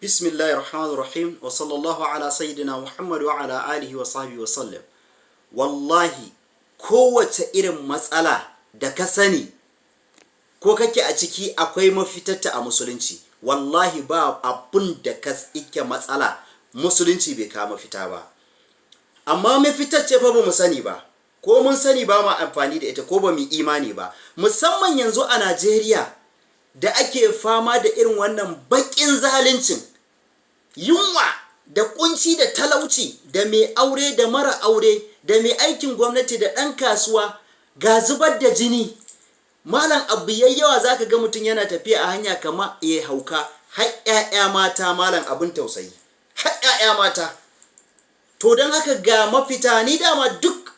Bismillahir Rahmanir Rahim wa sallallahu ala sayyidina Muhammad wa ala alihi wa sahbihi wa sallam. Wallahi kowace irin matsala da ka sani ko kake a ciki akwai mafitarta a musulunci. Wallahi ba abun da ka ike matsala musulunci bai kawo mafita ba. Amma mafitar ce fa ba mu sani ba. Ko mun sani ba mu amfani da ita ko ba mu imani ba. Musamman yanzu a Najeriya da ake fama da irin wannan baƙin zaluncin, yunwa da kunci da talauci, da mai aure da mara aure, da mai aikin gwamnati da ɗan kasuwa, ga zubar da jini. Malam abu yayyawa zaka ga mutum yana tafiya a hanya kama ya hauka. Har 'ya'ya mata malam abin tausayi, har 'ya'ya mata. To don haka ga mafita, ni dama duk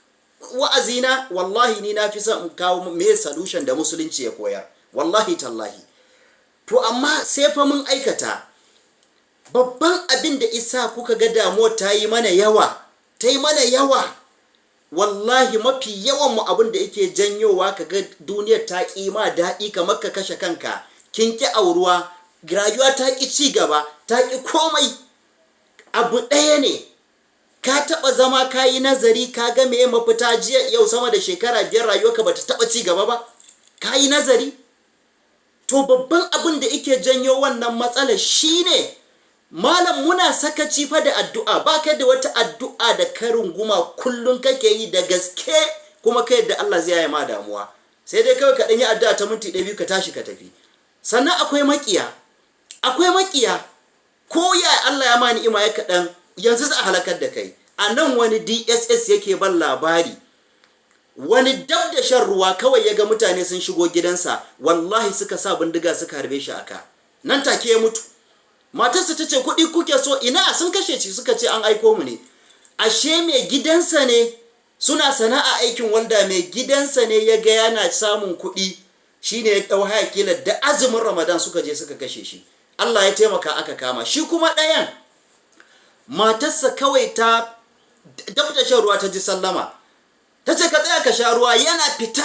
wa'azina wallahi ni na fi son in kawo me solution da musulunci ya koyar, wallahi tallahi. To amma sai fa mun aikata. Babban abin da isa kuka ga damuwa ta yi mana yawa, wallahi mafi yawan mu abin da yake janyowa kaga duniyar ta ƙi ma daɗi kamar ka kashe kanka, kin ki auruwa, rayuwa ta ƙi ci gaba, ta ƙi komai. Abu ɗaya ne, ka taɓa zama ka yi nazari ka ga me mafita jiya yau sama da shekara 5 rayuwarka ba ta taɓa ci gaba ba? Ka yi nazari? To babban abin da yake janyo wannan matsala shine malam muna sakaci fa da addu'a. Ba ka da wata addu'a da ka runguma kullum kake yi da gaske kuma kai da Allah zai yi ma damuwa. Sai dai kawai ka ɗan yi addu'a ta minti 2 ka tashi ka tafi. Sannan akwai maƙiya. Ko ya Allah ya ma ni'ima ya kaɗan yanzu za a halakar da kai. A nan wani DSS yake ban labari. Wani dab da shan ruwa kawai ya ga mutane sun shigo gidansa, wallahi suka sa bindiga suka harbe shi aka. Nan take ya mutu. Matarsa ta ce kuɗi kuke so, ina sun kashe shi, suka ce an aiko mu ne. Ashe mai gidansa ne, suna sana'a aikin walda, mai gidansa ne ya ga yana samun kuɗi, shine ya ɗau haya kila da azumin Ramadan suka je suka kashe shi. Allah ya taimaka aka kama shi. Kuma ɗayan matarsa kawai ta dab da shan ruwa ta ji sallama, ta ce ka tsaya ka sha ruwa, yana fita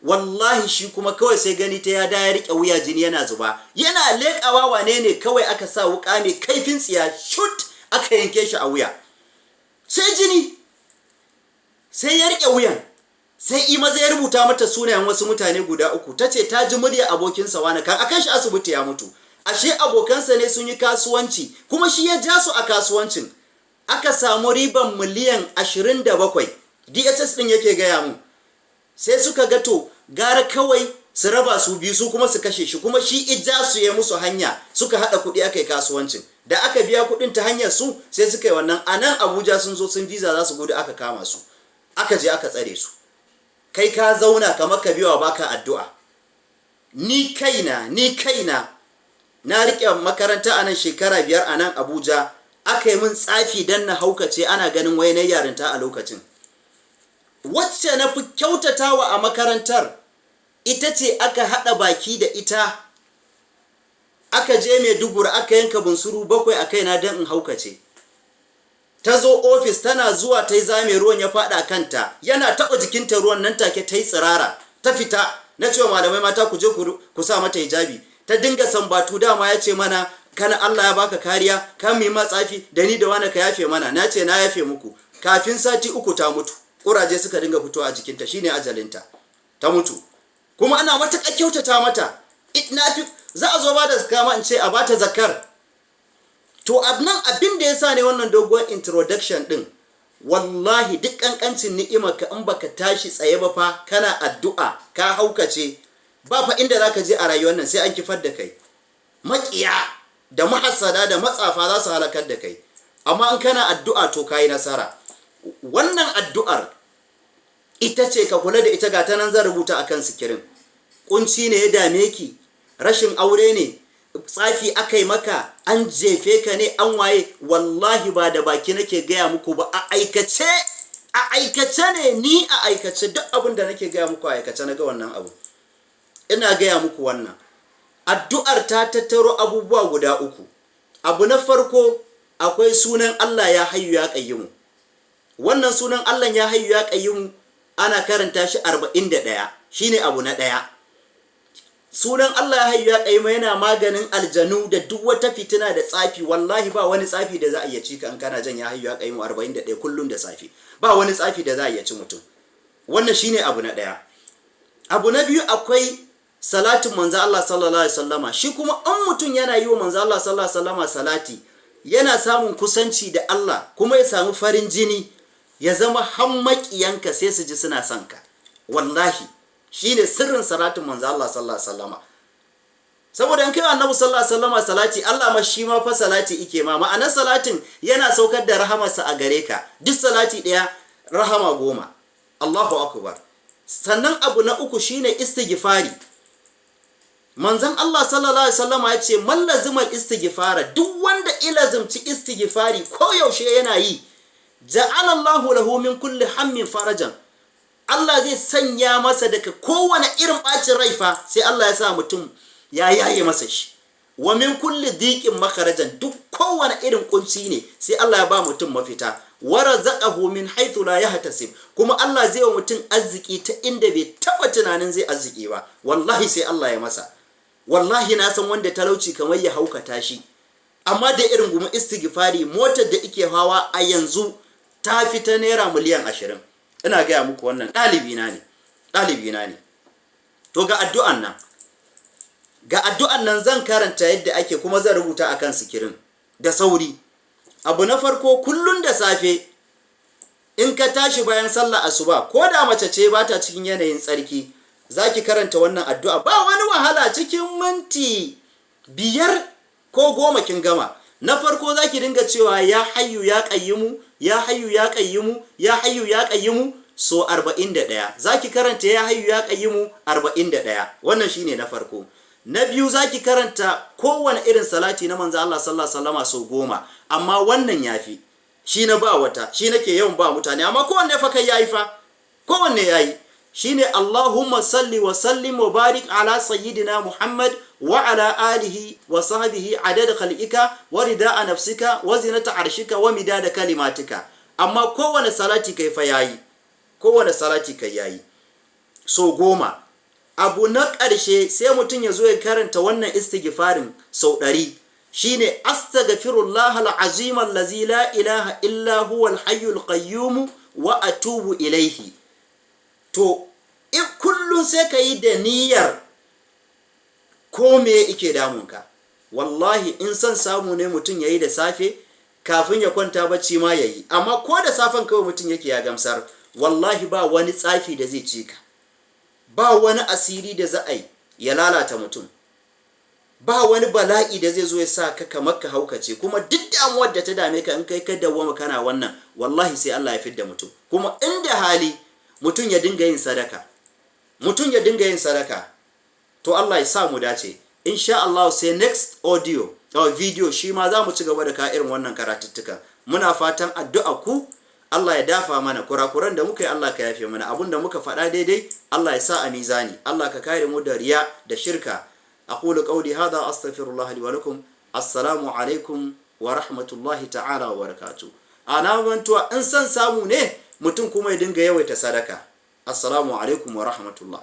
wallahi shi kuma kawai sai gani ta ya da ya riƙe wuya, jini yana zuba, yana leƙawa wane ne kawai aka sa wuƙa mai kaifin tsiya shut aka yanke shi a wuya, sai jini, sai ya riƙe wuyan, sai maza ya rubuta mata sunayen wasu mutane guda 3. ta ce ta ji murya abokinsa wani kan akan shi asibiti ya mutu. Ashe abokansa ne sun yi kasuwanci kuma shi ya ja su a kasuwancin, aka samu riban miliyan 27. DSS din yake gaya mu. Sai suka ga to gara kawai su raba su biyu, su kuma su kashe shi, kuma shi ija su ya musu hanya, suka hada kuɗi aka yi kasuwancin. Da aka biya kuɗin ta hanyar su sai suka yi wannan. A nan Abuja sun zo sun visa za su gudu, aka kama su, aka je aka tsare su. Kai ka zauna kamar ka biyawa baka addu'a. Ni kaina na rike makaranta a nan shekara 5 a nan Abuja, aka yi min tsafi dan na haukace, ana ganin wai na yarinta a lokacin. Wacce na fi kyautatawa a makarantar ita ce aka haɗa baki da ita, aka je Maiduguri aka yanka bunsuru 7 a kaina don in haukace. Ta zo ofis, tana zuwa ta yi zame, ruwan ya faɗa kanta, yana taɓa jikinta ruwan nan take ta yi tsirara, ta fita. Na ce wa malamai mata ku je ku sa mata hijabi. Ta dinga sambatu, dama ya ce mana kana Allah ya baka kariya, ka mu yi matsafi da ni da wani ka yafe mana. Na ce na yafe muku. Kafin sati 3 ta mutu. Kuraje suka dinga fitowa a jikinta, shine ajalinta, ta mutu. Kuma ana matuƙar kyautata mata. Za a zo ba da zakka ma in ce a bata zakar. To nan abin da yasa ne wannan dogon introduction din, wallahi duk kankancin ni'imarka in baka tashi tsaye ba fa kana addu'a, ka haukace, ba fa inda zaka je a rayuwar nan, sai an kifar da kai. Maƙiya da mahassada da matsafa za su halakar da kai. Amma in kana addu'a to kai nasara. Wannan addu'ar ita ce ka kula da ita, ga ta nan zan rubuta akan sikirin. Kunci ne ya dame ki, rashin aure ne, tsafi aka yi maka, an jefe ka ne, an waye, wallahi ba da baki nake gaya muku ba, a aikace ne, ni a aikace duk abin da nake gaya muku a aikace na ga wannan abu. Ina gaya muku wannan addu'ar ta tattaro abubuwa guda 3. Abu na farko, akwai sunan Allah ya hayyu ya qayyum. Wannan sunan Allah ya hayyu ya qayyum ana karanta shi 41, shine abu na 1. sunan Allah ya hayyu ya qayyum yana maganin aljanu da duk wata fitina da tsafi. Wallahi ba wani tsafi da za a iya ci ka an kana jan ya hayyu ya qayyum 41 kullun da safi. Ba wani tsafi da za a iya ci mutum. Wannan shine abu na daya. Abu na biyu akwai salatin manzo Allah sallallahu alaihi wasallama. Shi kuma an mutum yana yi wa manzo Allah sallallahu alaihi wasallama salati, yana samun kusanci da Allah kuma ya samu farin jini, ya zama hammakiyanka sai su ji suna son ka. Wallahi shine sirrin salatin manzo Allah sallallahu alaihi wasallama. Saboda in kai annabi sallallahu alaihi wasallama salati, Allah ma shi ma fa salati ike ma. Ma'anar salatin yana saukar da rahamarsa a gare ka. Duk salati daya rahama 10. Allahu akbar. Sannan abu na uku shine istighfari. Manzon Allah sallallahu alaihi wasallama ya ce man lazimal istighfara, duk wanda ilazimci istighfari ko yaushe yana yi, ja'ala Allahu lahu min kulli hammin farajan. Allah zai sanya masa daga kowane irin bacin rai fa, sai Allah ya sa mutum ya yaye masa shi. Wa min kulli dhiqin makharajan, duk kowane irin kunci ne sai Allah ya ba mutum mafita. Wa razaqahu min haythu la yahtasib, kuma Allah zai wa mutum arziki ta inda bai taba tunanin zai arziki ba. Wallahi sai Allah ya masa. Wallahi na san wanda talauci kamar ya haukata shi, amma da irin gumi istighfari, motar da ike hawa a yanzu ta fita naira miliyan 20. Ina gaya muku wannan ɗalibina ne. To ga addu'an nan zan karanta yadda ake, kuma zan rubuta akan sikirin da sauri. Abu na farko, kullun da safe in ka tashi bayan sallah asuba, ko da mace ce ba ta cikin yanayin tsarki, zaki karanta wannan addu'a. Ba wani wahala, cikin minti 5 ko 10 kin gama. Na farko zaki dinga cewa ya hayyu ya qayyimu, ya hayyu ya qayyimu, ya hayyu ya qayyimu so 41. Zaki karanta ya hayyu ya qayyimu 41. Wannan shine na farko. Na biyu zaki karanta kowane irin salati na manzo Allah sallallahu alaihi wasallam so 10, amma wannan yafi. Shi na ba wata, shi nake yawan ba mutane, amma kowanne fa kai yayi fa. Kowanne yayi. Shine Allahumma salli wa sallim wa barik ala sayyidina Muhammad wa ala alihi wa sahbihi adada khalqika wa rida'a nafsika wa zinata arshika wa midada kalimatika. Amma kowane salati kai fa yayi. Kowane salati kai yayi. So 10. Abu na ƙarshe sai mutum ya zo ya karanta wannan istighfarin sau 100. Shine astaghfirullah al-azim allazi la ilaha illa huwa al-hayyul qayyum wa atubu ilayhi. To in kullun sai ka yi da niyyar ko me yake damunka. Wallahi in san samu ne mutum yayi da safe kafin ya kwanta bacci ma yayi, amma ko da safen kawai mutum yake ya gamsar. Wallahi ba wani tsafi da zai cika, ba wani asiri da za a yi ya lalata mutum, ba wani bala'i da zai zo ya sa ka kamar ka haukace. Kuma duk damuwar da ta dame ka in kai ka dawwama kana wannan, wallahi sai Allah ya fidda mutum. Kuma inda hali mutum ya dinga yin sadaka, to Allah ya sa mu dace. Insha Allah sai next audio or video shi ma za mu ci gaba da ka irin wannan karatuttuka. Muna fatan addu'a ku Allah ya dafa mana, kurakuran da muka yi Allah ka yafe mana, abun da muka faɗa daidai Allah ya sa a mizani, Allah ka kare mu da riya da shirka. Aqulu qawli hadha astaghfirullah li wa lakum. Assalamu alaikum wa rahmatullahi ta'ala wa barakatuh. Ana mantuwa in san samu ne mutum kuma ya dinga yawaita sadaka. Assalamu alaikum wa rahmatullah.